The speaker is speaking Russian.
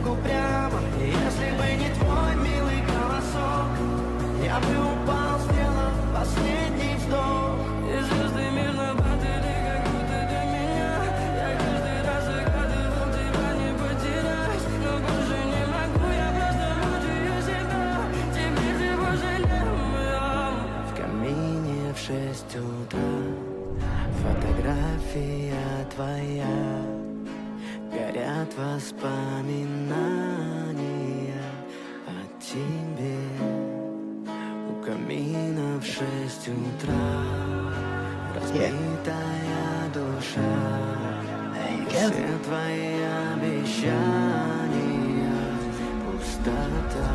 так упрямо. И если бы не твой милый голосок, я бы упал, сделав последний вздох. И звезды мирно падали, как будто до меня. Я каждый раз загадывал тебя не потерять, но больше не могу, я просто мучаю себя. Теперь ты пожалел меня. В камине в 6 утра фотография твоя, горят воспоминания о тебе. У камина в 6 утра разбитая душа. Все твои обещания пустота.